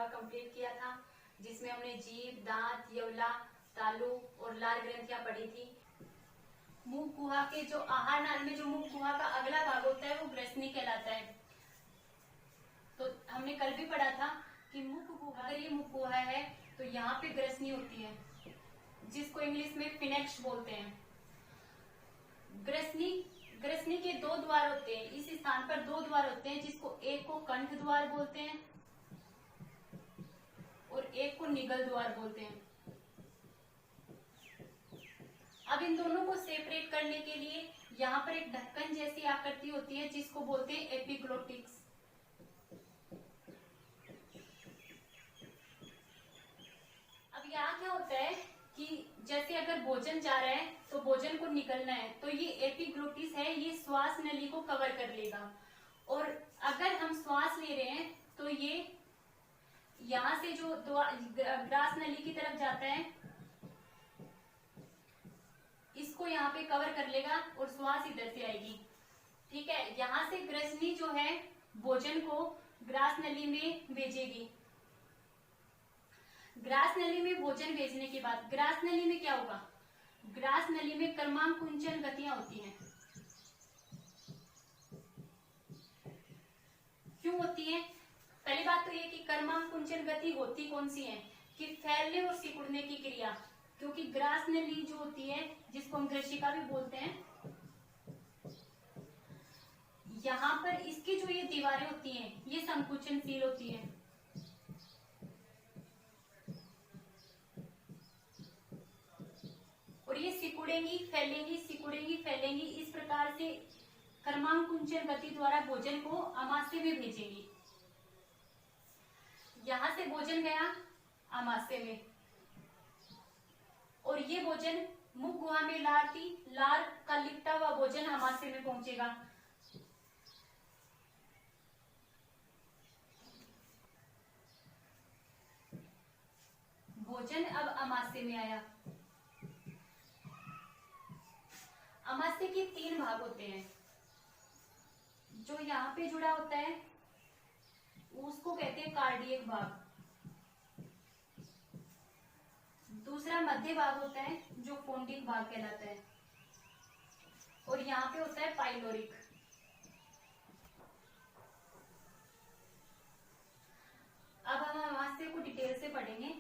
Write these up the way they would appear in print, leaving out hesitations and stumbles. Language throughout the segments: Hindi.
गुहा कंप्लीट किया था, जिसमें हमने जीभ, दांत, यवला, तालु और लार ग्रंथियां पढ़ी थी। मुख गुहा के जो आहार नाल में जो मुख गुहा का अगला भाग होता है वो ग्रसनी कहलाता है। तो हमने कल भी पढ़ा था कि मुख गुहा, अगर ये मुख गुहा है तो यहाँ पे ग्रसनी होती है, जिसको इंग्लिश में फिनेक्स बोलते हैं। ग्रसनी के दो द्वार होते हैं, इस स्थान पर दो द्वार होते हैं, जिसको एक को कंठ द्वार बोलते हैं और एक को निगल द्वार बोलते हैं। अब इन दोनों को सेपरेट करने के लिए यहाँ पर एक ढक्कन जैसी आकृति होती है, जिसको बोलते हैं एपिग्लोटिक्स। अब यहाँ क्या होता है कि जैसे अगर भोजन जा रहा है तो भोजन को निकलना है, तो ये एपिग्लोटिस है, ये श्वास नली को कवर कर लेगा। और अगर हम श्वास ले रहे हैं तो ये यहाँ से जो ग्रास नली की तरफ जाता है, इसको यहाँ पे कवर कर लेगा और श्वास इधर से आएगी। ठीक है, यहाँ से ग्रसनी जो है भोजन को ग्रास नली में भेजेगी। ग्रास नली में भोजन भेजने के बाद ग्रास नली में क्या होगा? ग्रास नली में कर्मांकुंचन गतियां होती हैं। क्यों होती हैं? पहली बात तो ये कि कर्मांकुंचन गति होती कौन सी है कि फैलने और सिकुड़ने की क्रिया, क्योंकि ग्रास नली जो होती है, जिसको हम ग्रशिका भी बोलते हैं, यहाँ पर इसकी जो ये दीवारें होती हैं ये संकुचनशील होती हैं। और ये सिकुड़ेंगी फैलेंगी, सिकुड़ेंगी फैलेंगी, इस प्रकार से कर्मांकुंचन गति द्वारा भोजन को आमाशय में भेजेंगी। यहां से भोजन गया आमाशय में, और ये भोजन मुख गुहा में लार थी, लार का लिपटा हुआ भोजन आमाशय में पहुंचेगा। भोजन अब आमाशय में आया। आमाशय के तीन भाग होते हैं। जो यहाँ पे जुड़ा होता है उसको कहते हैं कार्डियक भाग। दूसरा मध्य भाग होता है जो फोन्टिक भाग कहलाता है, और यहाँ पे होता है पाइलोरिक। अब हम आमाशय को डिटेल से पढ़ेंगे।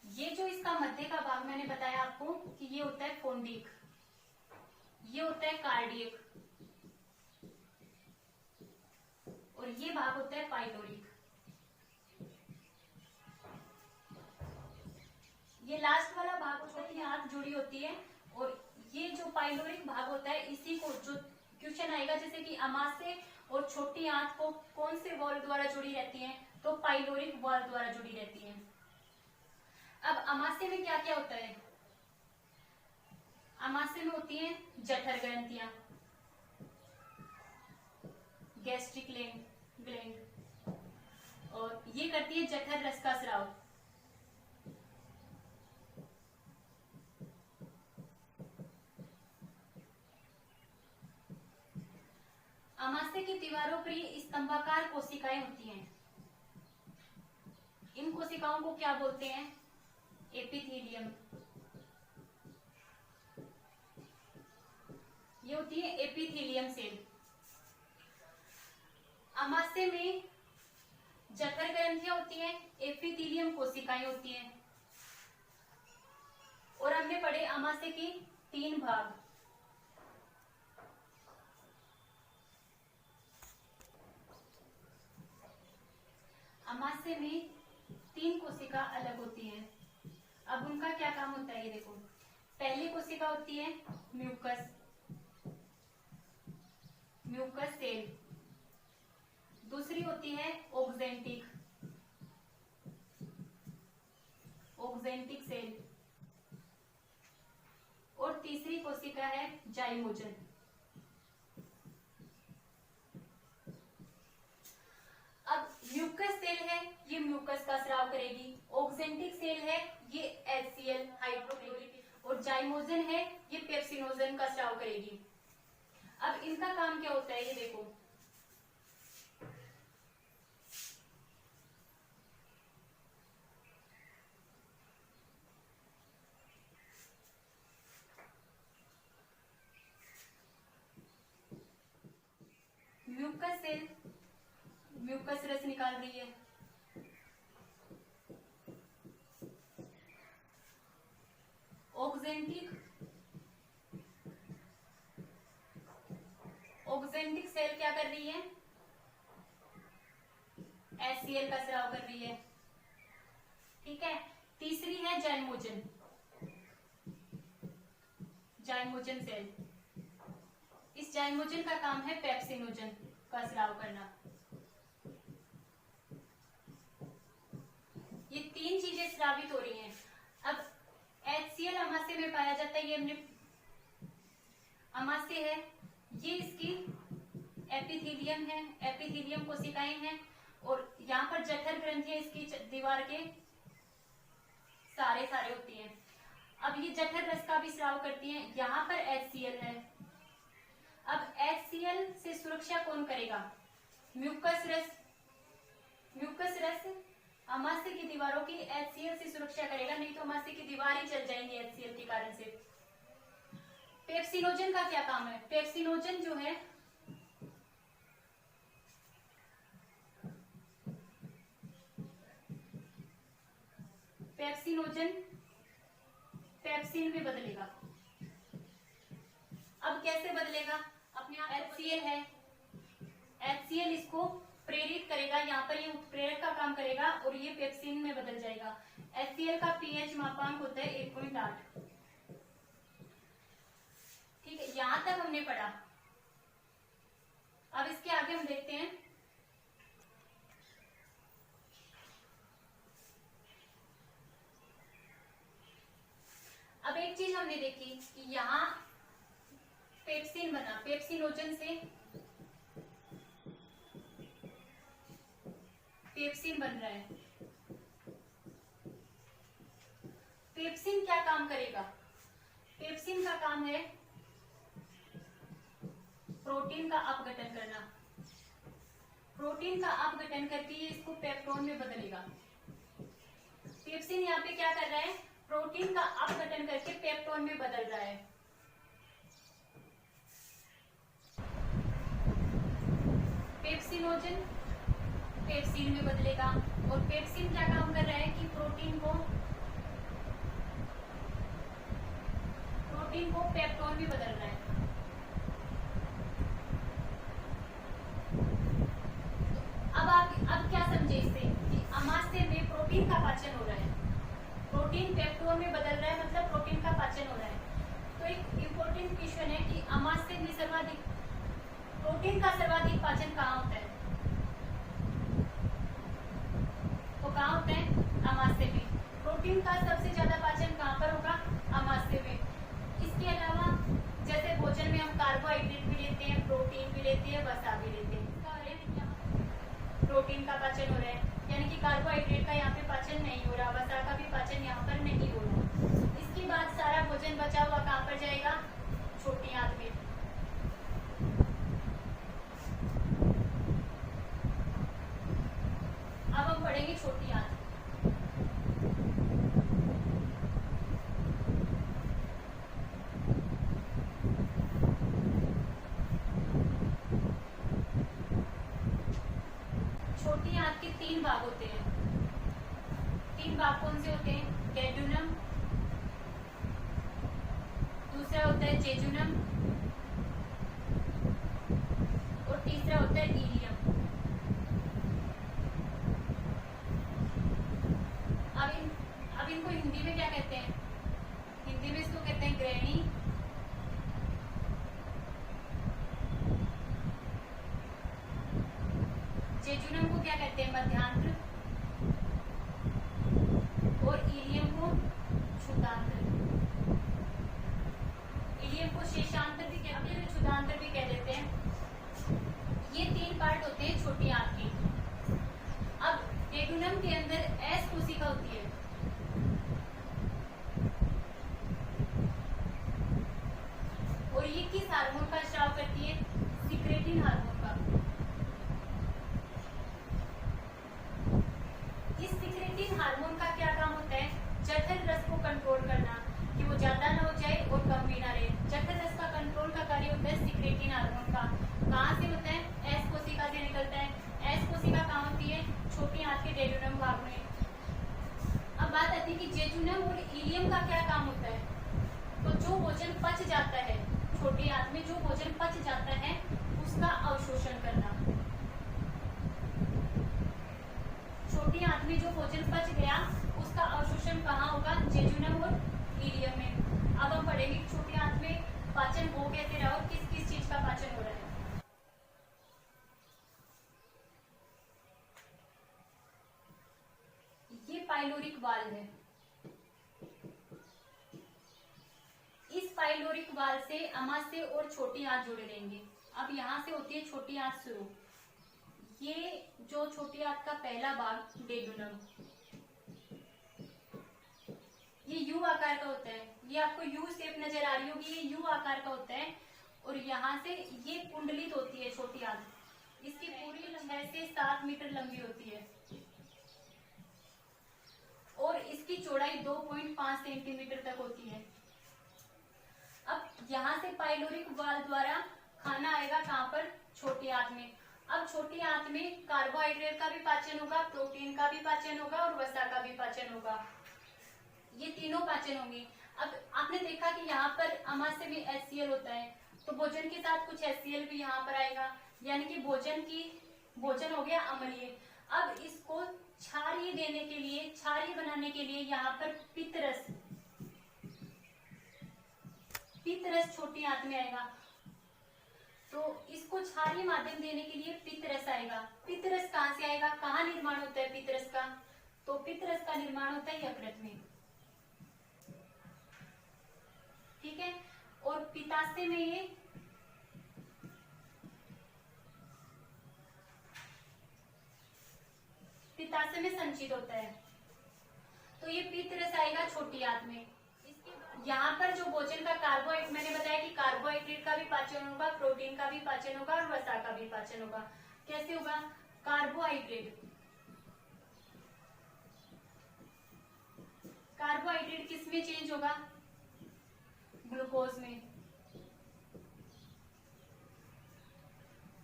ये जो इसका मध्य का भाग मैंने बताया आपको कि ये होता है फोन्डिक, ये होता है कार्डियक, और ये भाग होता है पाइलोरिक। ये लास्ट वाला भाग छोटी आंत जुड़ी होती है, और ये जो पाइलोरिक भाग होता है, इसी को जो क्वेश्चन आएगा जैसे कि आमाशय और छोटी आंत को कौन से वॉल्व द्वारा जुड़ी रहती है, तो पाइलोरिक वॉल्व द्वारा जुड़ी रहती है। अब आमाशय में क्या क्या होता है? आमाशय में होती है जठर ग्रंथियां, गैस्ट्रिक ग्लैंड, और ये करती है जठर रस का स्राव। आमाशय की दीवारों पर ये स्तंभाकार कोशिकाएं होती हैं। इन कोशिकाओं को क्या बोलते हैं? एपिथेलियम। ये होती है एपिथेलियम सेल। आमाशय में जठर ग्रंथियां होती हैं, एपिथेलियम कोशिकाएं होती हैं। और हमने पढ़े आमाशय के तीन भाग। आमाशय में तीन कोशिका अलग होती हैं। अब उनका क्या काम होता है ये देखो। पहली कोशिका होती है म्यूकस सेल, दूसरी होती है ऑक्जेंटिक सेल, और तीसरी कोशिका है जाइमोजन। अब म्यूकस सेल है, ये म्यूकस का स्राव करेगी। ऑक्जेंटिक सेल है, ये HCl हाइड्रोक्लोरिक, और जाइमोजन है ये पेप्सिनोजन का स्राव करेगी। अब इनका काम क्या होता है ये देखो, म्यूकस सेल म्यूकस रस निकाल रही है, ऑक्जेंटिक सेल क्या कर रही है, HCl का स्राव कर रही है। ठीक है, तीसरी है जाइमोजन, जाइमोजन सेल। इस जाइमोजन का काम है पेप्सिनोजन का स्राव करना। ये तीन चीजें स्रावित हो रही हैं। अब HCl अमाशय में पाया जाता है, ये हमने अमाशय है, ये इसकी एपिथेलियम है, एपिथेलियम कोशिकाएं हैं, और यहाँ पर जठर ग्रंथियां इसकी दीवार के सारे होती हैं। अब ये जठर रस का भी स्राव करती हैं, यहाँ पर HCl है। अब HCl से सुरक्षा कौन करेगा, म्यूकस रस। म्यूकस रस अमाशय की दीवारों की HCl से सुरक्षा करेगा, नहीं तो अमाशय की दीवार ही चल जाएंगी HCl के कारण से। पेप्सिनोजन का क्या काम है, पेप्सिनोजन जो है पेप्सिनोजन पेप्सिन में बदलेगा। अब कैसे बदलेगा, अपने आप HCl है, HCl इसको प्रेरित करेगा, यहाँ पर ये उत्प्रेरक का काम करेगा और ये पेप्सिन में बदल जाएगा। HCl का pH मापांक होता है 1.8। ठीक है, यहां तक हमने पढ़ा। अब इसके आगे हम देखते हैं, अब एक चीज हमने देखी कि यहाँ पेप्सिन बना, पेप्सिनोजन से पेप्सिन बन रहा है। पेप्सिन क्या काम करेगा, पेप्सिन का काम है प्रोटीन का अपघटन करना। प्रोटीन का अपघटन करके ये इसको पेप्टोन में बदलेगा। पेप्सिन यहाँ पे क्या कर रहा है, प्रोटीन का अपघटन करके पेप्टोन में बदल रहा है। पेप्सिनोजन पेप्सिन में बदलेगा, और पेप्सिन क्या काम कर रहा है कि प्रोटीन को पेप्टोन में बदल रहा है। अब क्या समझे इससे कि अमाशय में प्रोटीन का पाचन हो रहा है, प्रोटीन पेप्टोन में बदल रहा है, मतलब प्रोटीन का पाचन हो रहा है। तो एक इम्पोर्टेंट क्वेश्चन है कि अमाशय में प्रोटीन का सर्वाधिक पाचन कहाँ होता है, वो कहाँ होता है, अमाशय में। प्रोटीन का सबसे ज्यादा पाचन कहाँ पर होगा, अमाशय में। इसके अलावा जैसे भोजन में हम कार्बोहाइड्रेट भी लेते हैं, प्रोटीन भी लेते हैं, वसा भी लेते हैं। प्रोटीन का पाचन हो रहा है, यानी कि कार्बोहाइड्रेट का यहाँ पे पाचन नहीं हो रहा, वसा का भी पाचन यहाँ पर नहीं हो रहा। इसके बाद सारा भोजन बचा हुआ कहाँ पर जाएगा, छोटी आंत में। अब हम पढ़ेंगे छोटी आंत। छोटी आंत के तीन भाग होते हैं। तीन भाग कौन से होते हैं, डेड्यूनम, दूसरा होता है जेजुनम, और तीसरा होता है इलियम। अब इनको हिंदी में क्या कहते हैं, हिंदी में इसको कहते हैं ग्रहणी, जेजुनम को क्या कहते हैं, मध्यांत्र, और इलियम को क्षुदांत्र। इलियम को शेषांतर भी कहते हैं, क्षुदांत्र भी कह देते हैं। ये तीन पार्ट होते हैं छोटी आंत के। अब डेड्यूनम के अंदर एस कोशिका होती है, सिक्रेटिन हार्मोन का। इस सिक्रेटिन हार्मोन का क्या काम होता है? जठर रस को कंट्रोल करना, कि वो ज्यादा ना हो जाए और कम भी ना रहे। जठर रस का कंट्रोल का कार्य होता है सिक्रेटिन हार्मोन का। कहाँ से होता है? एस कोशिका से निकलता है। एस कोशिका कहाँ होती है? छोटी आंत के डेड्यूनम भाग में। अब बात आती है कि जेजुनम और इलियम का क्या काम होता है? तो जो भोजन पच जाता है, छोटी आंत में जो भोजन पच जाता है उसका अवशोषण करना। छोटी आंत में जो भोजन पच गया उसका अवशोषण कहाँ होगा? जेजुनम और इलियम में। अब हम पढ़ेंगे छोटी आंत में पाचन हो कैसे रहा और किस किस चीज का पाचन हो रहा है। ये पाइलोरिक वाल्व है। इस पाइलोरिक वाल्व से अमाशय और छोटी आंत जुड़े रहेंगे। अब यहाँ से होती है छोटी आंत शुरू। ये जो छोटी आंत का पहला भाग डेड्यूनम, ये यू आकार का होता है। ये आपको यू शेप नजर आ रही होगी, ये यू आकार का होता है। और यहाँ से ये कुंडलित होती है छोटी आंत। इसकी पूरी 6 से 7 मीटर लंबी होती है और इसकी चौड़ाई 2.5 सेंटीमीटर तक होती है। अब यहाँ से पाइलोरिक वाल्व द्वारा खाना आएगा कहाँ पर? छोटी आंत में। अब छोटी आंत में कार्बोहाइड्रेट का भी पाचन होगा, प्रोटीन का भी पाचन होगा और वसा का भी पाचन होगा। ये तीनों पाचन होंगे। अब आपने देखा कि यहाँ पर अमाशय में HCl होता है, तो भोजन के साथ कुछ HCl भी यहाँ पर आएगा, यानी कि भोजन हो गया अम्लीय। अब इसको क्षारीय देने के लिए, क्षारीय बनाने के लिए यहाँ पर पित्त रस छोटी आंत में आएगा। तो इसको क्षारीय माध्यम देने के लिए पित्त रस आएगा। पित्त रस कहाँ से आएगा? कहाँ निर्माण होता है पित्त रस का? तो पित्त रस का निर्माण होता है यकृत में। ठीक है। और पित्ताशय में ये पित्ताशय में संचित होता है। तो ये पित्त रस आएगा छोटी आंत में। यहाँ पर जो भोजन का कार्बोहाइड्रेट, मैंने बताया कि कार्बोहाइड्रेट का भी पाचन होगा, प्रोटीन का भी पाचन होगा और वसा का भी पाचन होगा। कैसे होगा? कार्बोहाइड्रेट किस में चेंज होगा? ग्लूकोज में।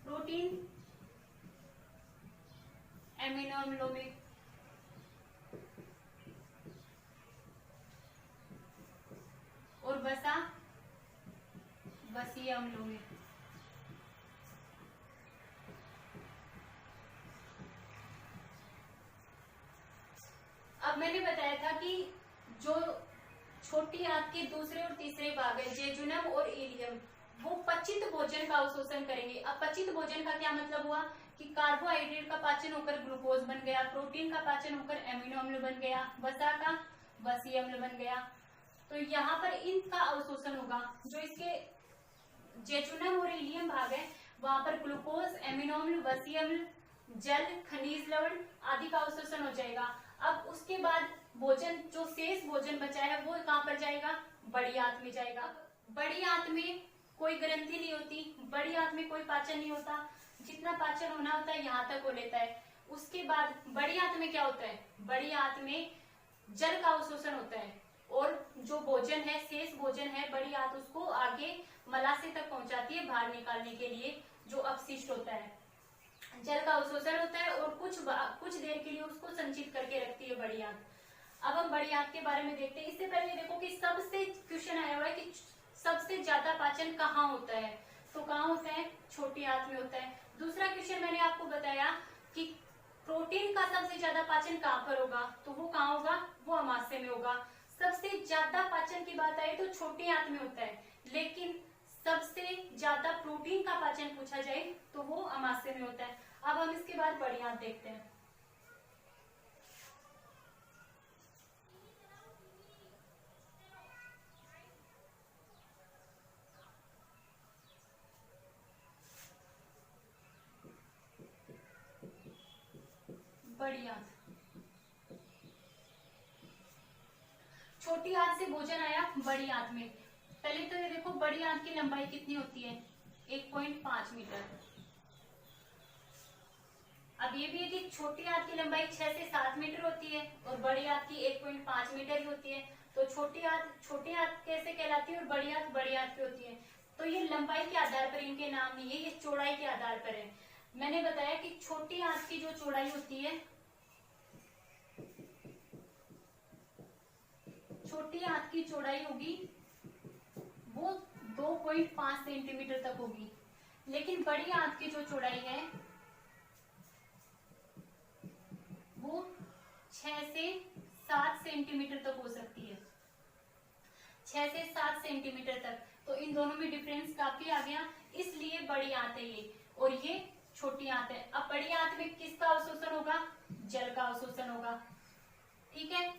प्रोटीन एमिनो अम्लों में। और वसा वसीय अम्लों में। अब मैंने बताया था कि जो छोटी आंत के दूसरे और तीसरे भाग है, जेजुनम और इलियम, वो पचित भोजन का अवशोषण करेंगे। अब पचित भोजन का क्या मतलब हुआ? कि कार्बोहाइड्रेट का पाचन होकर ग्लूकोज बन गया, प्रोटीन का पाचन होकर एमिनो अम्ल बन गया, वसा का वसीय अम्ल बन गया। तो यहाँ पर इनका अवशोषण होगा। जो इसके जेजुनम और इलियम भाग है वहां पर ग्लूकोज, एमिनो अम्ल, वसीय अम्ल, जल, खनिज लवण आदि का अवशोषण हो जाएगा। अब उसके बाद भोजन, जो शेष भोजन बचा है वो कहाँ पर जाएगा? बड़ी आंत में जाएगा। बड़ी आंत में कोई ग्रंथि नहीं होती, बड़ी आंत में कोई पाचन नहीं होता। जितना पाचन होना होता है यहाँ तक हो लेता है। उसके बाद बड़ी आंत में क्या होता है? बड़ी आंत में जल का अवशोषण होता है और जो भोजन है, शेष भोजन है, बड़ी आंत उसको आगे मलाशय तक पहुंचाती है बाहर निकालने के लिए। जो अपशिष्ट होता है, जल का अवशोषण होता है और कुछ देर के लिए उसको संचित करके रखती है बड़ी आंत। अब हम बड़ी आंत के बारे में देखते हैं। इससे पहले देखो कि सबसे क्वेश्चन आया हुआ है कि सबसे ज्यादा पाचन कहाँ होता है? तो कहाँ होता है? छोटी आंत में होता है। दूसरा क्वेश्चन मैंने आपको बताया कि प्रोटीन का सबसे ज्यादा पाचन कहाँ पर होगा? तो वो कहाँ होगा? वो अमाशय में होगा। सबसे ज्यादा पाचन की बात आए तो छोटी आंत में होता है, लेकिन सबसे ज्यादा प्रोटीन का पाचन पूछा जाए तो वो अमाशय में होता है। अब हम इसके बाद बड़ी आंत देखते हैं। बड़ी आंत, छोटी आंत से भोजन आया बड़ी आंत में। पहले तो ये देखो बड़ी आंत की लंबाई कितनी होती है? 1.5 मीटर। अब ये भी है कि छोटी आंत की लंबाई 6 से 7 मीटर होती है और बड़ी आंत की 1.5 मीटर ही होती है। तो छोटी आंत कैसे कहलाती है और बड़ी आंत की होती है। तो ये लंबाई के आधार पर इनके नाम नहीं है, ये चौड़ाई के आधार पर है। मैंने बताया कि छोटी आंत की जो चौड़ाई होती है, छोटी आंत की चौड़ाई होगी वो 2.5 सेंटीमीटर तक होगी, लेकिन बड़ी आंत की जो चौड़ाई है वो 6 से 7 सेंटीमीटर तक हो सकती है, 6 से 7 सेंटीमीटर तक। तो इन दोनों में डिफरेंस काफी आ गया, इसलिए बड़ी आंत है ये और ये छोटी आंत है। अब बड़ी आंत में किसका अवशोषण होगा? जल का अवशोषण होगा, ठीक है।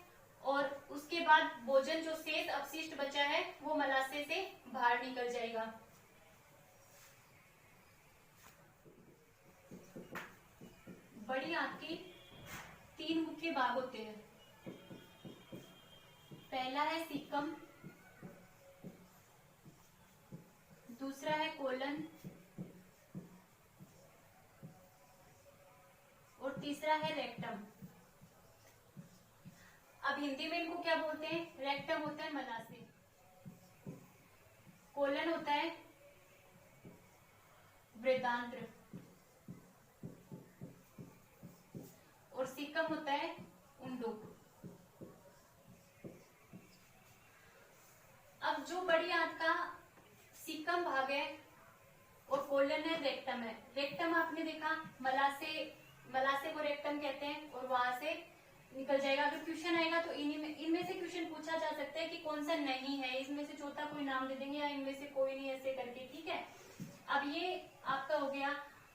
और उसके बाद भोजन जो शेष अपशिष्ट बचा है वो मलाशय से बाहर निकल जाएगा। बड़ी आंत के 3 मुख्य भाग होते हैं। पहला है सीकम, दूसरा है कोलन और तीसरा है रेक्टम। अब हिंदी में इनको क्या बोलते हैं? रेक्टम होता है मलाशय, कोलन होता है वृद्धांत्र और सीकम होता है उंडुक। अब जो बड़ी आंत का सीकम भाग है और कोलन है, रेक्टम है। रेक्टम आपने देखा, मलाशय को रेक्टम कहते हैं और वहां से निकल जाएगा। अगर क्वेश्चन आएगा तो इनमें से क्वेश्चन पूछा जा सकता है कि कौन सा नहीं है, इसमें से चौथा कोई नाम दे देंगे या इनमें से कोई नहीं, ऐसे करके, ठीक है। अब ये आपका हो गया।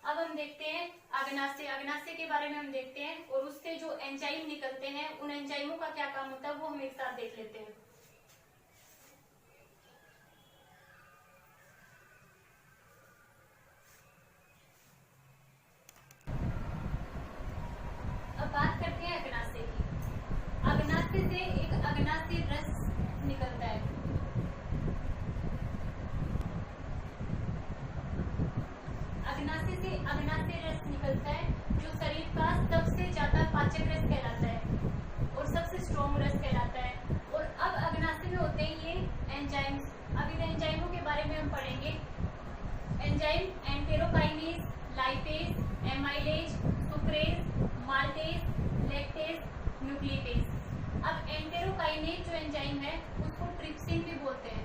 अब हम देखते हैं अग्नाशय। अग्नाशय के बारे में हम देखते हैं और उससे जो एंजाइम निकलते हैं उन एंजाइमों का क्या काम होता है वो हम एक साथ देख लेते हैं। अब बात करते हैं अग्नाशय की। अग्नाशय से एक अग्नाशय रस निकलता है। अग्नाशय से अग्नाशय रस निकलता है जो शरीर का सबसे ज्यादा पाचक रस कहलाता है और सबसे स्ट्रॉन्ग रस कहलाता है। और अब अग्नाशय में होते हैं ये एंजाइम्स। अब इन एंजाइमों के बारे में हम पढ़ेंगे। Enzyme enterokinase, lipase, amylase, sucrase, maltase, lactase, nucleopase. अब एंटेरोकाइनेज जो एंजाइम है उसको ट्रिप्सिन भी बोलते हैं,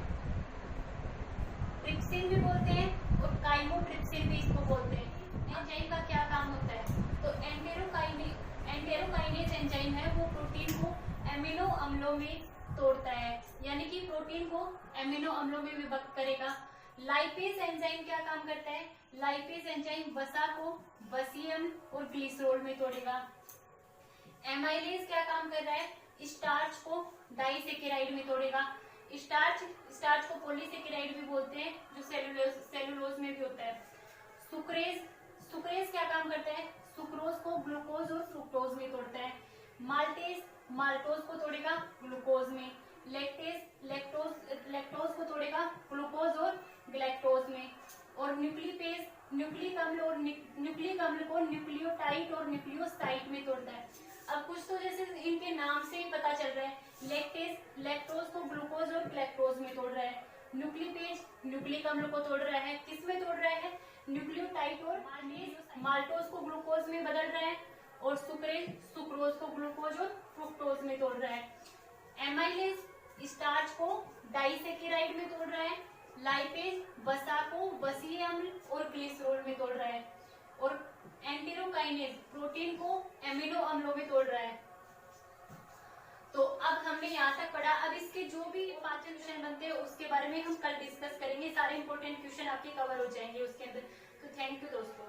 ट्रिप्सिन भी बोलते हैं और काइमोट्रिप्सिन भी इसको बोलते हैं। एंजाइम का क्या काम होता है? तो एंटेरोकाइनेज एंजाइम है वो प्रोटीन को एमिनो अम्लों में तोड़ता है, यानी कि प्रोटीन को एमिनो अम्लों में विभक्त करेगा। लाइपेज एंजाइम क्या काम करता है? लाइपेज एंजाइम वसा को वसीय अम्ल और ग्लिसरॉल में तोड़ेगा। एमाइलेज क्या काम कर रहा है? स्टार्च को डाइसेकेराइड में तोड़ेगा। स्टार्च को पॉलीसेकेराइड भी बोलते हैं जो सेलुलोज में भी होता है। सुक्रेज क्या काम करता है? सुक्रोज को ग्लूकोज और फ्रुक्टोज में तोड़ता है। माल्टेज माल्टोज को तोड़ेगा ग्लूकोज में। लैक्टोज को तोड़ेगा ग्लूकोज और ग्लैक्टोज में। और न्यूक्लिक अम्ल को न्यूक्लियोटाइड और न्यूक्लियोसाइड में तोड़ता है। अब कुछ तो जैसे इनके नाम से ही पता चल रहा है, लैक्टोज को ग्लूकोज और ग्लैक्टोज में तोड़ रहा है। न्यूक्लिपेज न्यूक्लिक अम्ल को तोड़ रहा है, किस में तोड़ रहा है? न्यूक्लियोटाइड और माल्टोज को ग्लूकोज में बदल रहा है और सुक्रोज को ग्लूकोज और फ्रुक्टोज में तोड़ रहा है। एमाइलेज स्टार्च को डाइसेकेराइड में तोड़ रहा है। लाइपेज वसा को वसीय अम्ल और ग्लिसरॉल में तोड़ रहा है और एंटेरोकाइनेज प्रोटीन को एमिनो अम्लों में तोड़ रहा है। तो अब हमने यहाँ तक पढ़ा। अब इसके जो भी पाचन क्वेश्चन बनते हैं उसके बारे में हम कल डिस्कस करेंगे। सारे इंपॉर्टेंट क्वेश्चन आपके कवर हो जाएंगे उसके अंदर। तो थैंक यू दोस्तों।